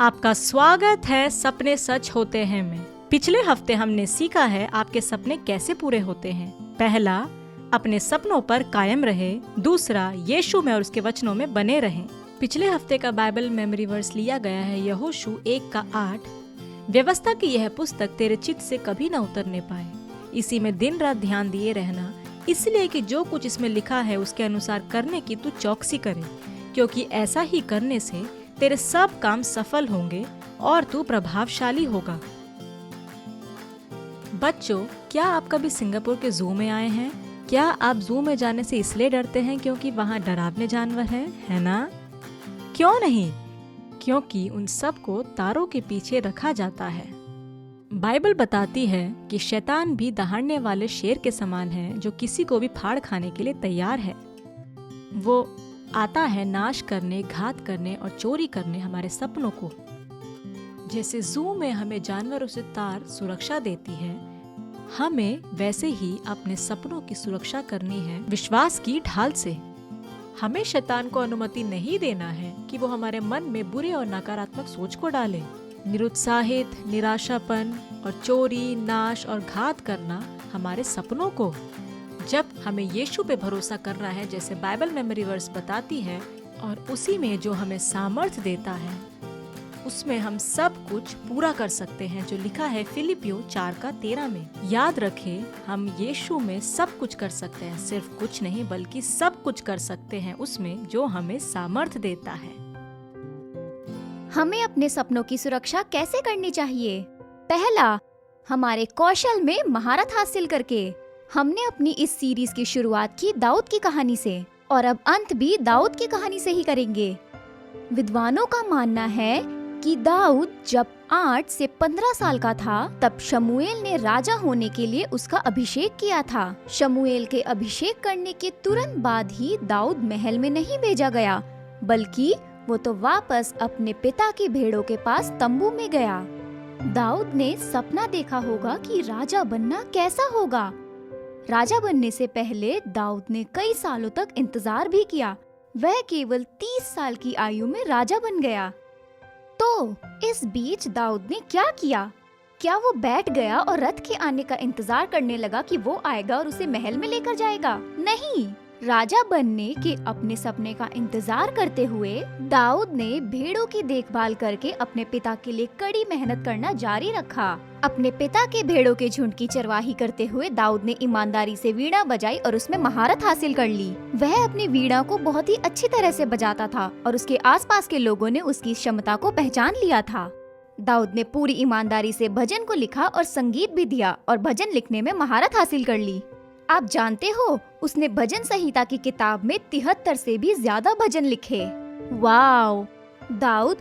आपका स्वागत है सपने सच होते हैं में। पिछले हफ्ते हमने सीखा है आपके सपने कैसे पूरे होते हैं। पहला, अपने सपनों पर कायम रहे। दूसरा, यीशु में और उसके वचनों में बने रहें। पिछले हफ्ते का बाइबल मेमोरी वर्स लिया गया है यहोशू 1:8। व्यवस्था की यह पुस्तक तेरे चित्त से कभी न उतरने पाए, इसी में दिन रात ध्यान दिए रहना, इसलिए कि जो कुछ इसमें लिखा है उसके अनुसार करने की तू चौकसी करे, क्योंकि ऐसा ही करने से तेरे सब काम सफल होंगे और तू प्रभावशाली होगा। बच्चों, क्या आप कभी सिंगापुर के जू में आए हैं? क्या आप जू में जाने से इसलिए डरते हैं क्योंकि वहाँ डरावने जानवर हैं, है ना? क्यों नहीं? क्योंकि उन सब को तारों के पीछे रखा जाता है। बाइबल बताती है कि शैतान भी दहाड़ने वाले शेर के समान है जो किसी को भी फाड़ खाने के लिए तैयार है। वो आता है नाश करने, घात करने और चोरी करने हमारे सपनों को। जैसे जू में हमें जानवरों से तार सुरक्षा देती है, हमें वैसे ही अपने सपनों की सुरक्षा करनी है विश्वास की ढाल से। हमें शैतान को अनुमति नहीं देना है कि वो हमारे मन में बुरे और नकारात्मक सोच को डाले। निरुत्साहित, निराशापन और चोरी, नाश और घात करना हमारे सपनों को। जब हमें यीशु पे भरोसा करना है, जैसे बाइबल मेमोरी वर्स बताती है, और उसी में जो हमें सामर्थ्य देता है, उसमें हम सब कुछ पूरा कर सकते हैं, जो लिखा है फिलिपियो 4:13 में। याद रखें, हम यीशु में सब कुछ कर सकते हैं, सिर्फ कुछ नहीं बल्कि सब कुछ कर सकते हैं उसमें जो हमें सामर्थ्य देता है। हमें अपने सपनों की सुरक्षा कैसे करनी चाहिए? पहला, हमारे कौशल में महारत हासिल करके। हमने अपनी इस सीरीज की शुरुआत की दाऊद की कहानी से, और अब अंत भी दाऊद की कहानी से ही करेंगे। विद्वानों का मानना है कि दाऊद जब 8 से 15 साल का था, तब शमूएल ने राजा होने के लिए उसका अभिषेक किया था। शमूएल के अभिषेक करने के तुरंत बाद ही दाऊद महल में नहीं भेजा गया, बल्कि वो तो वापस अपने पिता की भेड़ों के पास तंबू में गया। दाऊद ने सपना देखा होगा कि राजा बनना कैसा होगा। राजा बनने से पहले दाऊद ने कई सालों तक इंतजार भी किया। वह केवल 30 साल की आयु में राजा बन गया। तो इस बीच दाऊद ने क्या किया? क्या वो बैठ गया और रथ के आने का इंतजार करने लगा कि वो आएगा और उसे महल में लेकर जाएगा? नहीं, राजा बनने के अपने सपने का इंतजार करते हुए दाऊद ने भेड़ों की देखभाल करके अपने पिता के लिए कड़ी मेहनत करना जारी रखा। अपने पिता के भेड़ों के झुंड की चरवाही करते हुए दाऊद ने ईमानदारी से वीणा बजाई और उसमें महारत हासिल कर ली। वह अपनी वीणा को बहुत ही अच्छी तरह से बजाता था और उसके आसपास के लोगों ने उसकी क्षमता को पहचान लिया था। दाऊद ने पूरी ईमानदारी से भजन को लिखा और संगीत भी दिया और भजन लिखने में महारत हासिल कर ली। आप जानते हो, उसने भजन संहिता की किताब में 73 से भी ज्यादा भजन लिखे। वाव! दाऊद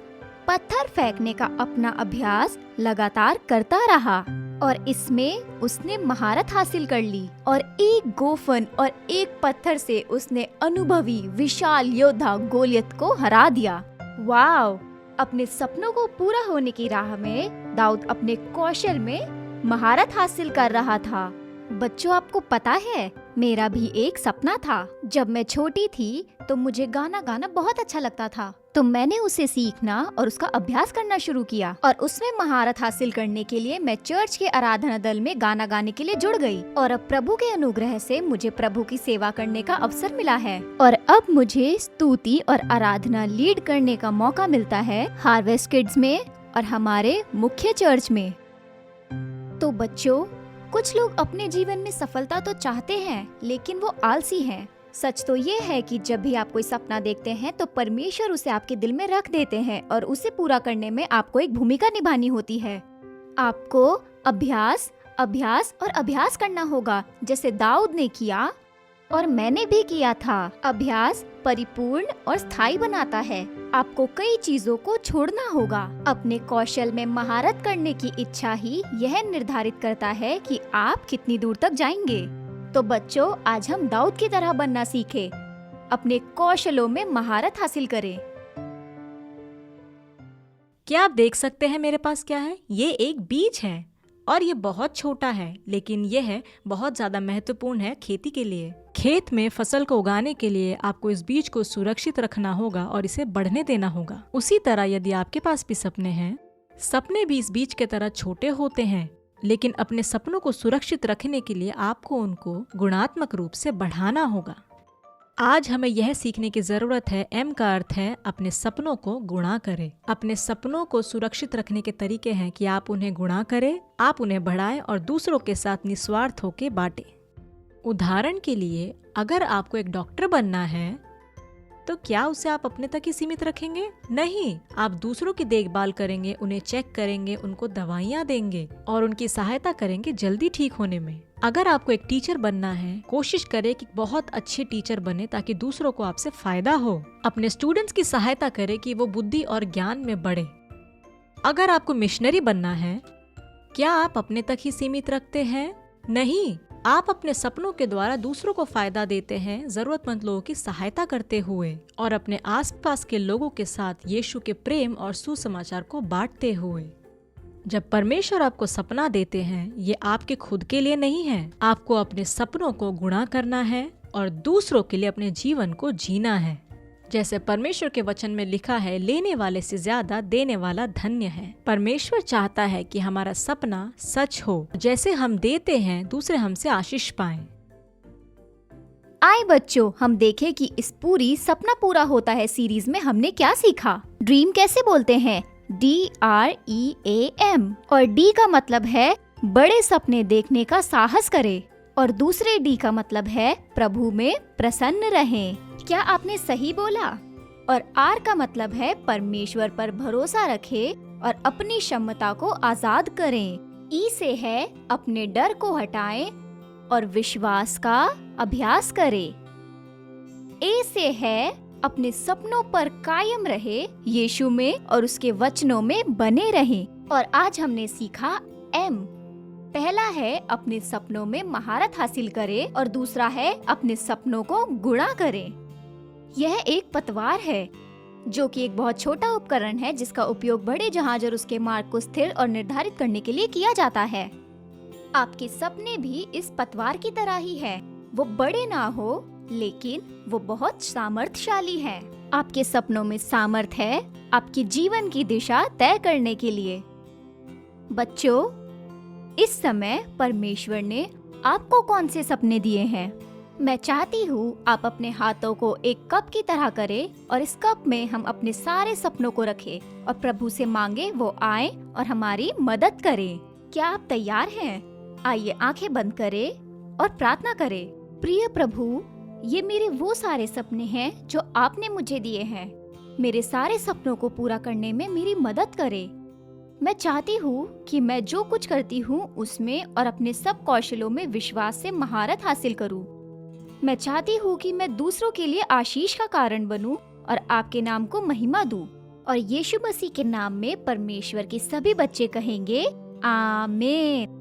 पत्थर फेंकने का अपना अभ्यास लगातार करता रहा और इसमें उसने महारत हासिल कर ली, और एक गोफन और एक पत्थर से उसने अनुभवी विशाल योद्धा गोलियत को हरा दिया। वाव! अपने सपनों को पूरा होने की राह में दाऊद अपने कौशल में महारत हासिल कर रहा था। बच्चों, आपको पता है, मेरा भी एक सपना था। जब मैं छोटी थी तो मुझे गाना गाना बहुत अच्छा लगता था, तो मैंने उसे सीखना और उसका अभ्यास करना शुरू किया, और उसमें महारत हासिल करने के लिए मैं चर्च के आराधना दल में गाना गाने के लिए जुड़ गई, और अब प्रभु के अनुग्रह से मुझे प्रभु की सेवा करने का अवसर मिला है, और अब मुझे स्तुति और आराधना लीड करने का मौका मिलता है हार्वेस्ट किड्स में और हमारे मुख्य चर्च में। तो बच्चों, कुछ लोग अपने जीवन में सफलता तो चाहते हैं, लेकिन वो आलसी हैं। सच तो ये है कि जब भी आप कोई सपना देखते हैं तो परमेश्वर उसे आपके दिल में रख देते हैं, और उसे पूरा करने में आपको एक भूमिका निभानी होती है। आपको अभ्यास, अभ्यास और अभ्यास करना होगा, जैसे दाऊद ने किया और मैंने भी किया था। अभ्यास परिपूर्ण और स्थायी बनाता है। आपको कई चीजों को छोड़ना होगा। अपने कौशल में महारत करने की इच्छा ही यह निर्धारित करता है कि आप कितनी दूर तक जाएंगे। तो बच्चों, आज हम दाऊद की तरह बनना सीखें, अपने कौशलों में महारत हासिल करें। क्या आप देख सकते हैं मेरे पास क्या है? ये एक बीज है, और ये बहुत छोटा है, लेकिन यह है बहुत ज्यादा महत्वपूर्ण है खेती के लिए। खेत में फसल को उगाने के लिए आपको इस बीज को सुरक्षित रखना होगा और इसे बढ़ने देना होगा। उसी तरह यदि आपके पास भी सपने हैं, सपने भी इस बीज के तरह छोटे होते हैं, लेकिन अपने सपनों को सुरक्षित रखने के लिए आपको उनको गुणात्मक रूप से बढ़ाना होगा। आज हमें यह सीखने की जरूरत है। एम का अर्थ है अपने सपनों को गुणा करें। अपने सपनों को सुरक्षित रखने के तरीके हैं कि आप उन्हें गुणा करें, आप उन्हें बढ़ाएं और दूसरों के साथ निस्वार्थ होकर बांटें। उदाहरण के लिए, अगर आपको एक डॉक्टर बनना है तो क्या उसे आप अपने तक ही सीमित रखेंगे? नहीं, आप दूसरों की देखभाल करेंगे, उन्हें चेक करेंगे, उनको दवाइयाँ देंगे और उनकी सहायता करेंगे जल्दी ठीक होने में। अगर आपको एक टीचर बनना है, कोशिश करें कि बहुत अच्छे टीचर बने ताकि दूसरों को आपसे फायदा हो। अपने स्टूडेंट्स की सहायता करें कि वो बुद्धि और ज्ञान में बढ़े। अगर आपको मिशनरी बनना है, क्या आप अपने तक ही सीमित रखते हैं? नहीं, आप अपने सपनों के द्वारा दूसरों को फायदा देते हैं, जरूरतमंद लोगों की सहायता करते हुए और अपने आसपास के लोगों के साथ यीशु के प्रेम और सुसमाचार को बांटते हुए। जब परमेश्वर आपको सपना देते हैं, ये आपके खुद के लिए नहीं है। आपको अपने सपनों को गुणा करना है और दूसरों के लिए अपने जीवन को जीना है। जैसे परमेश्वर के वचन में लिखा है, लेने वाले से ज्यादा देने वाला धन्य है। परमेश्वर चाहता है कि हमारा सपना सच हो। जैसे हम देते हैं, दूसरे हमसे आशीष पाएं। आए बच्चों, हम देखें कि इस पूरी सपना पूरा होता है सीरीज में हमने क्या सीखा। ड्रीम कैसे बोलते हैं? DREAM। और D का मतलब है बड़े सपने देखने का साहस करे और दूसरे D का मतलब है प्रभु में प्रसन्न रहें। क्या आपने सही बोला? और R का मतलब है परमेश्वर पर भरोसा रखें और अपनी क्षमता को आजाद करें। E से है अपने डर को हटाएं और विश्वास का अभ्यास करें। A से है अपने सपनों पर कायम रहे, यीशु में और उसके वचनों में बने रहें। और आज हमने सीखा M। पहला है अपने सपनों में महारत हासिल करें और दूसरा है अपने सपनों को गुणा करें। यह एक पतवार है जो कि एक बहुत छोटा उपकरण है जिसका उपयोग बड़े जहाज और उसके मार्ग को स्थिर और निर्धारित करने के लिए किया जाता है। आपके सपने भी इस पतवार की तरह ही है। वो बड़े ना हो, लेकिन वो बहुत सामर्थ्यशाली है। आपके सपनों में सामर्थ है आपके जीवन की दिशा तय करने के लिए। बच्चों, इस समय परमेश्वर ने आपको कौन से सपने दिए हैं? मैं चाहती हूँ आप अपने हाथों को एक कप की तरह करें और इस कप में हम अपने सारे सपनों को रखें और प्रभु से मांगे वो आए और हमारी मदद करें। क्या आप तैयार हैं? आइए आंखें बंद करें और प्रार्थना करें। प्रिय प्रभु, ये मेरे वो सारे सपने हैं जो आपने मुझे दिए हैं। मेरे सारे सपनों को पूरा करने में मेरी मदद करें। मैं चाहती हूँ कि मैं जो कुछ करती हूँ उसमें और अपने सब कौशलों में विश्वास से महारत हासिल करूँ। मैं चाहती हूँ कि मैं दूसरों के लिए आशीष का कारण बनूं और आपके नाम को महिमा दूं। और यीशु मसीह के नाम में परमेश्वर के सभी बच्चे कहेंगे आमीन।